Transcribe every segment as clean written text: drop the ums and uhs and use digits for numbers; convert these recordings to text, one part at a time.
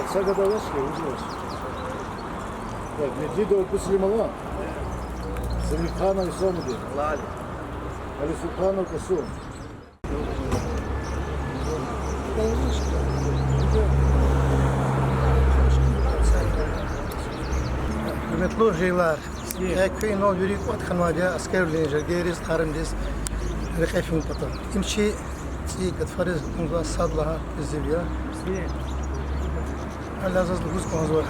Sagada Vaşka, ucuz. Так, Медведева Кусулимова, Самихана и Сомуди, Али Султанов Касум. Hürmetli jeylar, köyün ol yürüyüp atkanmaca askerliğince geriz tarımcız rekefim pata. İmçi kat fariz unga sadlaha izliyor. Allah azizli huz konzor.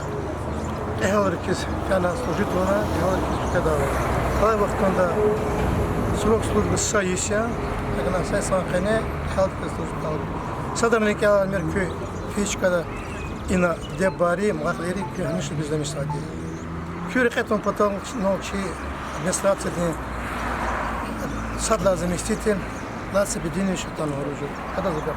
Ehvar kiz kana slujit ona, ehvar kiz kadar. Hay vaktında surok slujit sayışa, agna say sankhane halk slujit al. Sadarne ki almer köy hiç kadar ina debari mağleri köymüş bizlemiş sadece. Köy rekefim pata nokçi administrasyonu sad lazım istetin. Nasıl bir dinin şeytan orucu. Kadar zıplıyor.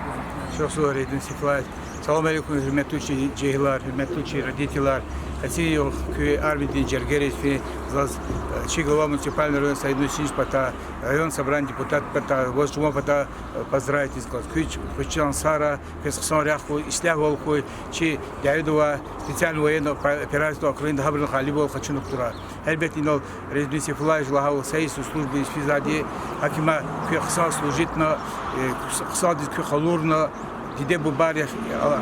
Çok zor edin Sifat. Salam aleyküm hürmetli ceyhlar, hürmetli raditler. Хотел к армии Джергерис, Чигова муниципальный район Союз Синьспата, район собрания депутат Пата, Воздума Пата, поздравить из глаз. Хочет Сара, Песхсон Ряху, Исляволку, Чи Давидова, специального военного операции Украины Хабрин Халибов, хочу нуктура. Эльбет инол резиденции Флай, Жлагау, Союз службы из Физади, Акима Кхсан служит на Кхсан Кхалурна, دیده بباری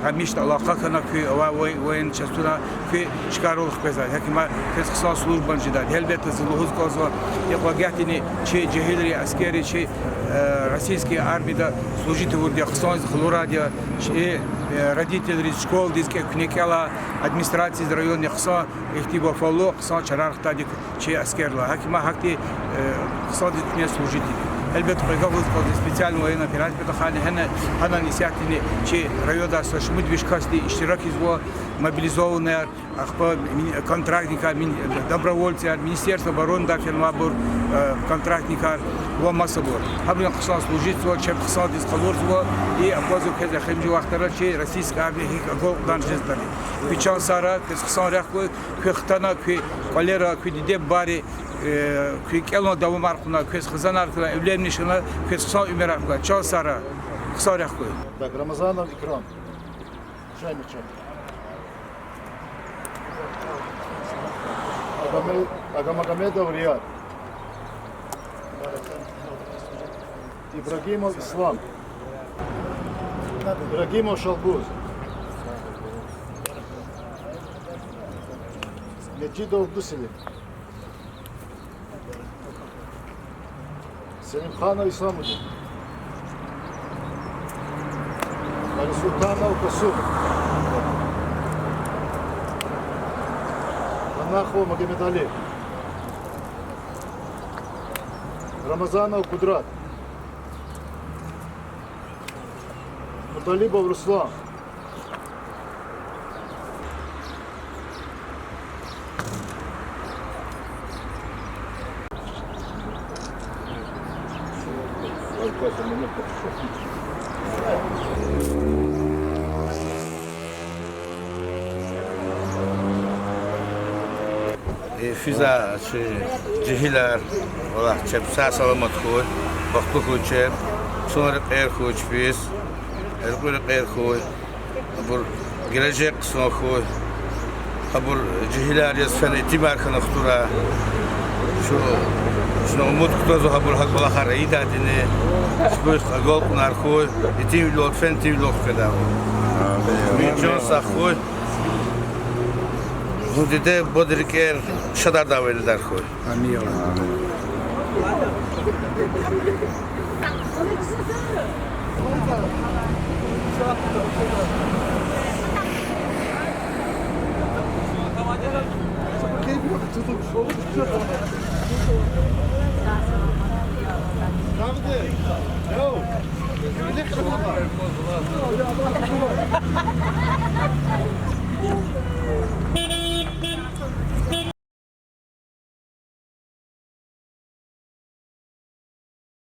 همیشه علاقه کنه که و این چطوره که شکارول خبزه هکیما کس خصاص لور بنجداد هلبت زلوز کازوا یک واقعیتی چه جهیلی عسکری چه روسیایی армияда служить вурдя خصاص خلورادیا چه родители школ диске кникела администрации районных خصاص ихтиба фолло خصاص чарахтадик че аскерла хакима хакти خصاص не служить Elbette Pegavuz kaldı spesiyal oyun operasyon bedahane hana nisiyatini çi rayoda saşmud vişkasti iştirak izvo mobilizованные контрактникар добровольцы Министерство обороны да фирмабур контрактникар во массабур хабрин хсан служить во чеп хсан дис халурзво и оплазу кеза хемжи вахтара чи российская армия гол данжездали пичан сара кес хсан рахку хтана ки колера ки диде бари Kıyıkelon davam arkuna, köz kızan arkuna, evlenmişine, köz kısa ümer arkuna, çal sara, kısa rakı. Так, Рамазанов Икрам. Чайный чай. Агамагомедов Риад. Ибрагимов Ислам. Ибрагимов Шалгуз. Меджидов Дусили. Selimxanov İslamoğlu, Ali Sultanov Kasum, Anakov Magomed Ali, Ramazanov Kudrat, Mutalibov Ruslan, Fiza, cihiler, valla çep sağ salamat koy, baklı koy çep, sonra kayır koy çepiz, erkuri kayır koy, abur gelecek sonra koy, abur cihiler yazfen itibar kana kutura, şunu umut kutuzu abur hakbala kharayi dadine, şubuş gol kunar koy, itim lot fen tim lot kadar. Milyon sağ koy. Hudide bodriker şadar daveli der koy. Amin. Yo.